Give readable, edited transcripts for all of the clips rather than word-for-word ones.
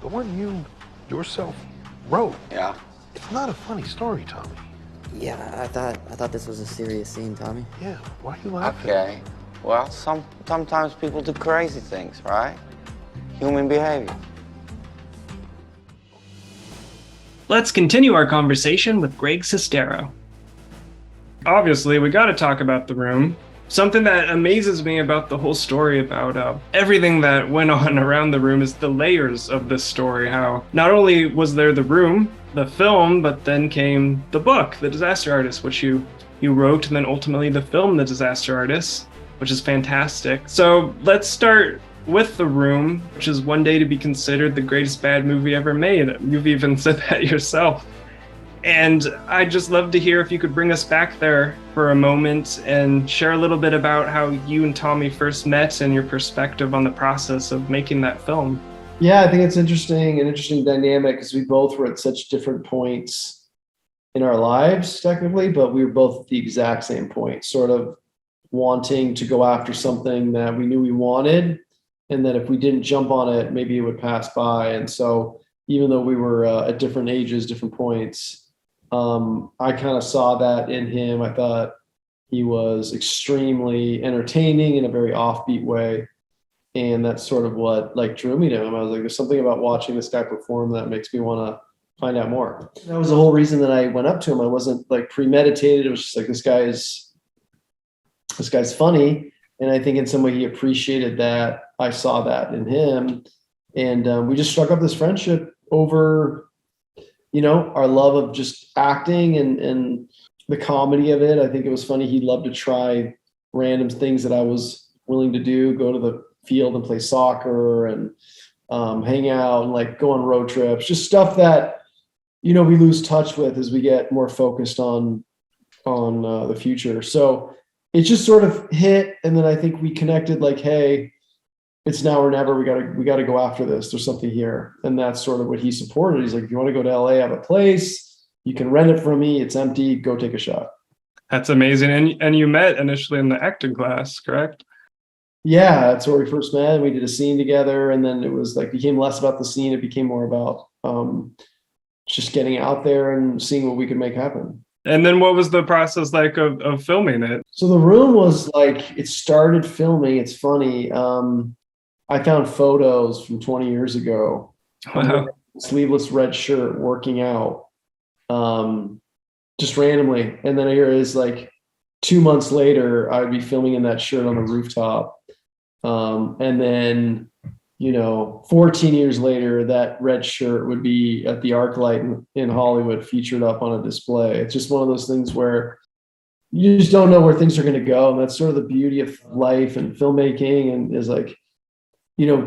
the one you yourself wrote. Yeah. It's not a funny story, Tommy. Yeah, I thought this was a serious scene, Tommy. Yeah, why are you laughing? Okay. Well, sometimes people do crazy things, right? Human behavior. Let's continue our conversation with Greg Sestero. Obviously, we got to talk about The Room. Something that amazes me about the whole story, about everything that went on around The Room, is the layers of this story. How not only was there The Room, the film, but then came the book, The Disaster Artist, which you wrote, and then ultimately the film, The Disaster Artist, which is fantastic. So let's start with The Room, which is one day to be considered the greatest bad movie ever made. You've even said that yourself. And I'd just love to hear if you could bring us back there for a moment and share a little bit about how you and Tommy first met and your perspective on the process of making that film. Yeah, I think it's an interesting dynamic because we both were at such different points in our lives, technically, but we were both at the exact same point, sort of wanting to go after something that we knew we wanted, and that if we didn't jump on it, maybe it would pass by. And so even though we were at different ages, different points, I kind of saw that in him. I thought he was extremely entertaining in a very offbeat way. And that's sort of what drew me to him. I was like, there's something about watching this guy perform that makes me want to find out more. That was the whole reason that I went up to him. I wasn't premeditated. It was just like, this guy's funny. And I think in some way he appreciated that. I saw that in him. And we just struck up this friendship over, our love of just acting and the comedy of it. I think it was funny. He loved to try random things that I was willing to do, go to the field and play soccer and hang out and go on road trips, just stuff that, we lose touch with as we get more focused on the future. So it just sort of hit. And then I think we connected hey, it's now or never. We got to go after this. There's something here. And that's sort of what he supported. He's like, if you want to go to LA, I have a place, you can rent it from me. It's empty. Go take a shot. That's amazing. And you met initially in the acting class, correct? Yeah, that's where we first met. We did a scene together, and then it was became less about the scene. It became more about just getting out there and seeing what we could make happen. And then what was the process like of filming it? So The Room was it started filming. It's funny. I found photos from 20 years ago. Wow. Sleeveless red shirt, working out, just randomly. And then here is 2 months later, I'd be filming in that shirt on the rooftop. And then, 14 years later, that red shirt would be at the ArcLight in Hollywood, featured up on a display. It's just one of those things where you just don't know where things are going to go. And that's sort of the beauty of life and filmmaking, and is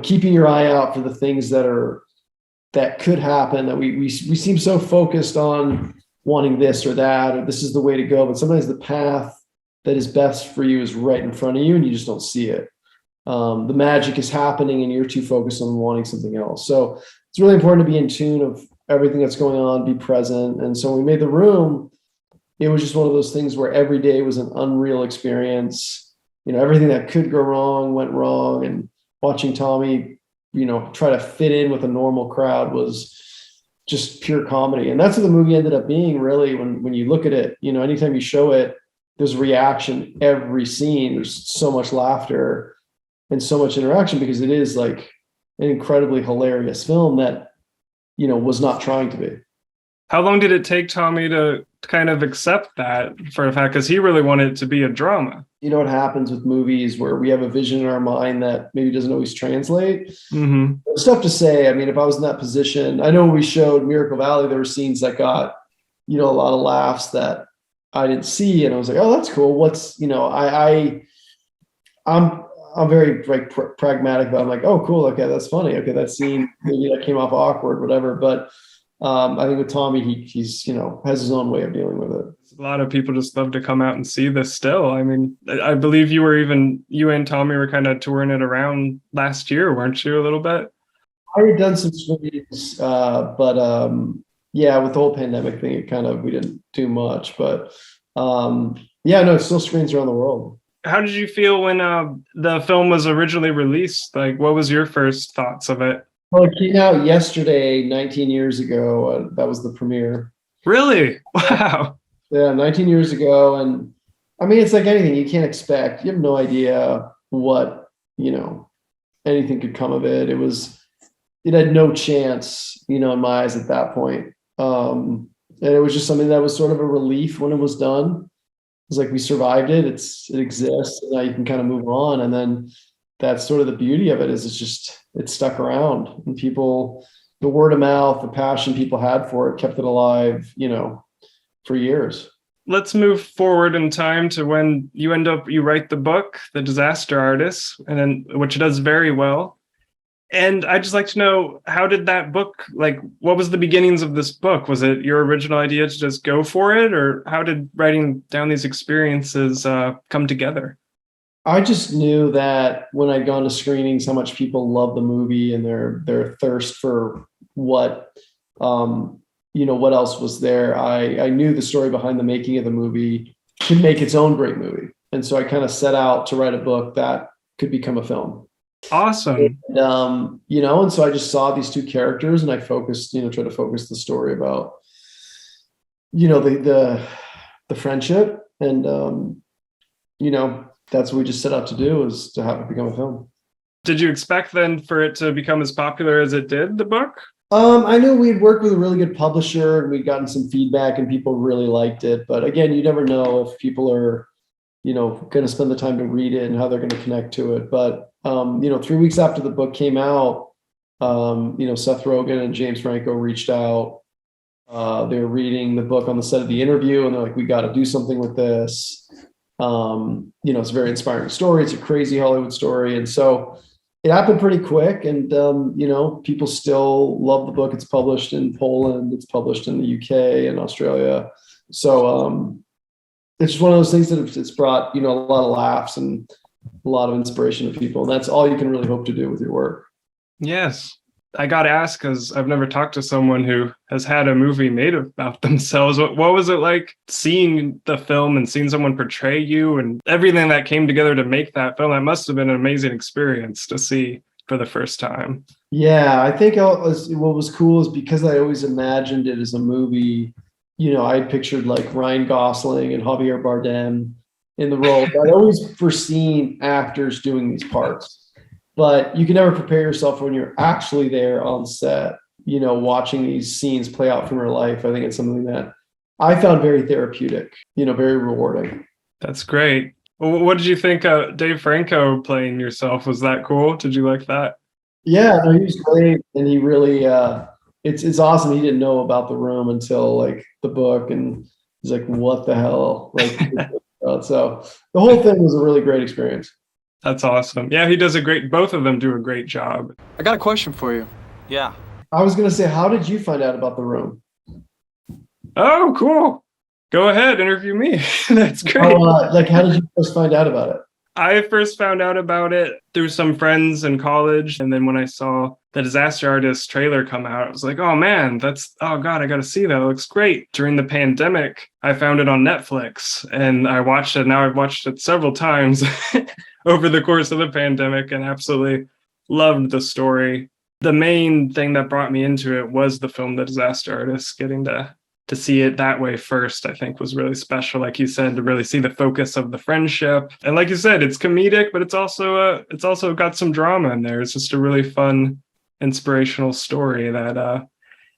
keeping your eye out for the things that could happen, that we seem so focused on wanting this or that, or this is the way to go. But sometimes the path that is best for you is right in front of you and you just don't see it. The magic is happening and you're too focused on wanting something else. So it's really important to be in tune of everything that's going on, be present. And so when we made The Room, it was just one of those things where every day was an unreal experience. Everything that could go wrong went wrong, and watching Tommy, try to fit in with a normal crowd was just pure comedy. And that's what the movie ended up being, really, when you look at it. Anytime you show it, there's a reaction every scene. There's so much laughter and so much interaction, because it is an incredibly hilarious film that, was not trying to be. How long did it take Tommy to kind of accept that for a fact? Because he really wanted it to be a drama. What happens with movies where we have a vision in our mind that maybe doesn't always translate. Mm-hmm. It's tough to say. I mean, if I was in that position, I know when we showed Miracle Valley, there were scenes that got, a lot of laughs that I didn't see. And I was like, oh, that's cool. What's, I'm very pragmatic, but I'm like, oh, cool. Okay. That's funny. Okay. That scene, maybe that came off awkward, whatever. But I think with Tommy, he's, has his own way of dealing with it. A lot of people just love to come out and see this still. I mean, I believe you and Tommy were kind of touring it around last year, weren't you, a little bit? I had done some screenings, but yeah, with the whole pandemic thing, we didn't do much, but it still screens around the world. How did you feel when the film was originally released? What was your first thoughts of it? Well, it came out yesterday, 19 years ago. That was the premiere. Really? Wow. Yeah, 19 years ago. And I mean, it's like anything you can't expect. You have no idea what, anything could come of it. It had no chance, in my eyes at that point. And it was just something that was sort of a relief when it was done. It's like we survived it. It exists. And now you can kind of move on. And then that's sort of the beauty of it is it's stuck around, and people, the word of mouth, the passion people had for it kept it alive, for years. Let's move forward in time to when you write the book, The Disaster Artist, which does very well. And I'd just like to know, how did that book, what was the beginnings of this book? Was it your original idea to just go for it? Or how did writing down these experiences come together? I just knew that when I'd gone to screenings, how much people love the movie and their thirst for what, what else was there. I knew the story behind the making of the movie could make its own great movie. And so I kind of set out to write a book that could become a film. Awesome. And, and so I just saw these two characters, and I focused, tried to focus the story about, the friendship, and, that's what we just set out to do, is to have it become a film. Did you expect then for it to become as popular as it did, the book? I knew we'd worked with a really good publisher, and we'd gotten some feedback, and people really liked it. But again, you never know if people are, going to spend the time to read it and how they're going to connect to it. But 3 weeks after the book came out, Seth Rogen and James Franco reached out. They were reading the book on the set of The Interview, and they're like, we got to do something with this. It's a very inspiring story. It's a crazy Hollywood story. And so it happened pretty quick. And, people still love the book. It's published in Poland. It's published in the UK and Australia. So it's just one of those things that it's brought, a lot of laughs and a lot of inspiration to people. And that's all you can really hope to do with your work. Yes. I got to ask, because I've never talked to someone who has had a movie made about themselves. What was it like seeing the film and seeing someone portray you and everything that came together to make that film? That must have been an amazing experience to see for the first time. Yeah, I think what was cool is because I always imagined it as a movie, I had pictured like Ryan Gosling and Javier Bardem in the role. I'd always foreseen actors doing these parts. But you can never prepare yourself when you're actually there on set, watching these scenes play out from your life. I think it's something that I found very therapeutic, very rewarding. That's great. Well, what did you think of Dave Franco playing yourself? Was that cool? Did you like that? Yeah, no, he was great. And he really, it's awesome. He didn't know about The Room until like the book, and he's like, what the hell? So the whole thing was a really great experience. That's awesome. Yeah, both of them do a great job. I got a question for you. Yeah. I was going to say, how did you find out about The Room? Oh, cool. Go ahead, interview me. That's great. How did you first find out about it? I first found out about it through some friends in college. And then when I saw the Disaster Artist trailer come out, I was like, oh man, oh God, I got to see that. It looks great. During the pandemic, I found it on Netflix and I watched it. Now I've watched it several times over the course of the pandemic and absolutely loved the story. The main thing that brought me into it was the film, The Disaster Artist. Getting to see it that way first, I think, was really special. Like you said, to really see the focus of the friendship. And like you said, it's comedic, but it's also got some drama in there. It's just a really fun, inspirational story that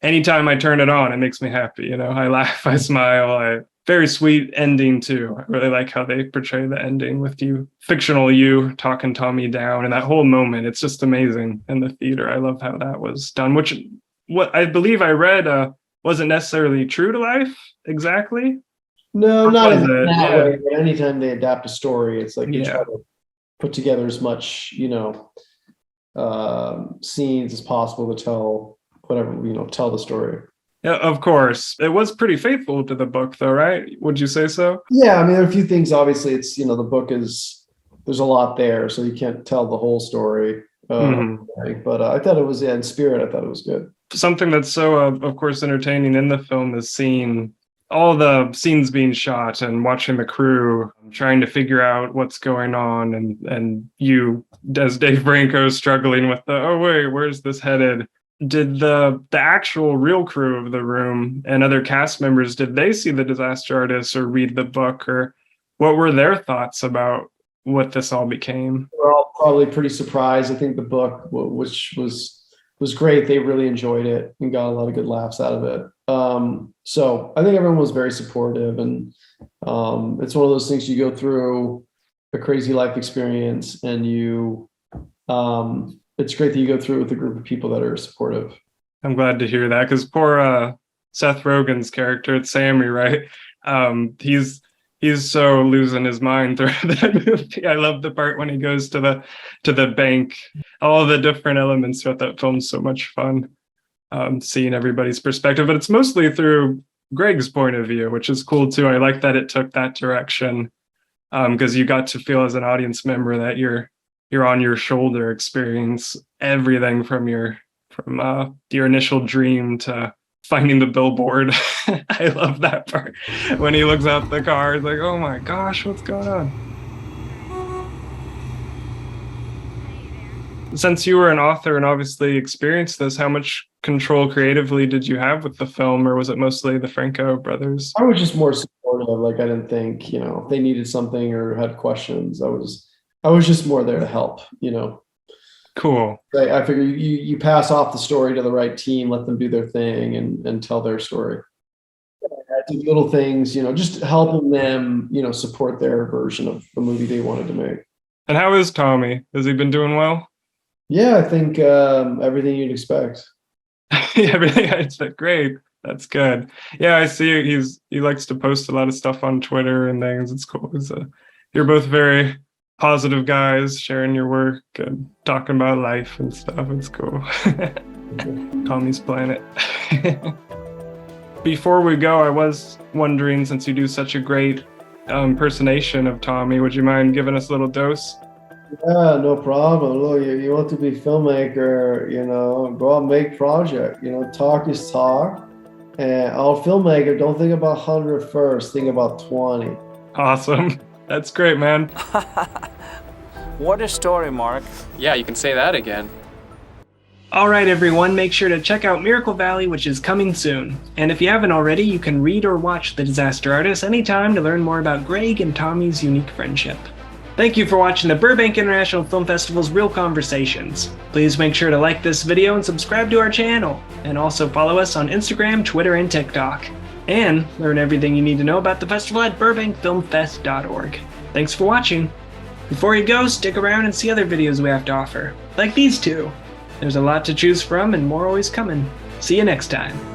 anytime I turn it on, it makes me happy. I laugh, I smile. Very sweet ending too. I really like how they portray the ending with fictional you talking Tommy down, and that whole moment. It's just amazing in the theater. I love how that was done, what I believe I read wasn't necessarily true to life exactly. No, not in that Yeah. way. But anytime they adapt a story, it's like you Yeah. try to put together as much, scenes as possible to tell tell the story. Yeah, of course. It was pretty faithful to the book, though, right? Would you say so? Yeah, I mean, there are a few things. Obviously, it's the book there's a lot there, so you can't tell the whole story. But I thought it was in spirit. I thought it was good. Something that's so, of course, entertaining in the film is seeing all the scenes being shot and watching the crew trying to figure out what's going on, and you as Dave Franco struggling with the, oh wait, where's this headed? Did the actual real crew of The Room and other cast members, did they see The Disaster Artist or read the book, or what were their thoughts about what this all became? We're all probably pretty surprised. I think the book, which was great, they really enjoyed it and got a lot of good laughs out of it. So I think everyone was very supportive, and it's one of those things, you go through a crazy life experience, and it's great that you go through it with a group of people that are supportive. I'm glad to hear that, because poor Seth Rogen's character, it's Sammy, right? He's so losing his mind throughout that movie. I love the part when he goes to the bank. All the different elements throughout that film's so much fun, seeing everybody's perspective. But it's mostly through Greg's point of view, which is cool too. I like that it took that direction, because you got to feel as an audience member that you're on your shoulder, experience everything from your initial dream to finding the billboard. I love that part. When he looks out the car, it's like, oh my gosh, what's going on? Since you were an author and obviously experienced this, how much control creatively did you have with the film, or was it mostly the Franco brothers? I was just more supportive. Like, I didn't think, if they needed something or had questions, I was just more there to help, Cool. I figure you pass off the story to the right team, let them do their thing and tell their story. I did little things, just helping them, support their version of the movie they wanted to make. And how is Tommy? Has he been doing well? Yeah, I think everything you'd expect. Everything I expect. Great. That's good. Yeah, I see he likes to post a lot of stuff on Twitter and things. It's cool. You're both very positive guys, sharing your work and talking about life and stuff. It's cool. Tommy's Planet. Before we go, I was wondering, since you do such a great impersonation of Tommy, would you mind giving us a little dose? Yeah, no problem. Look, you want to be filmmaker, go out and make project. Talk is talk. And our filmmaker, don't think about 100 first, think about 20. Awesome. That's great, man. What a story, Mark. Yeah, you can say that again. All right, everyone, make sure to check out Miracle Valley, which is coming soon. And if you haven't already, you can read or watch The Disaster Artist anytime to learn more about Greg and Tommy's unique friendship. Thank you for watching the Burbank International Film Festival's Real Conversations. Please make sure to like this video and subscribe to our channel. And also follow us on Instagram, Twitter, and TikTok. And learn everything you need to know about the festival at burbankfilmfest.org. Thanks for watching. Before you go, stick around and see other videos we have to offer, like these two. There's a lot to choose from and more always coming. See you next time.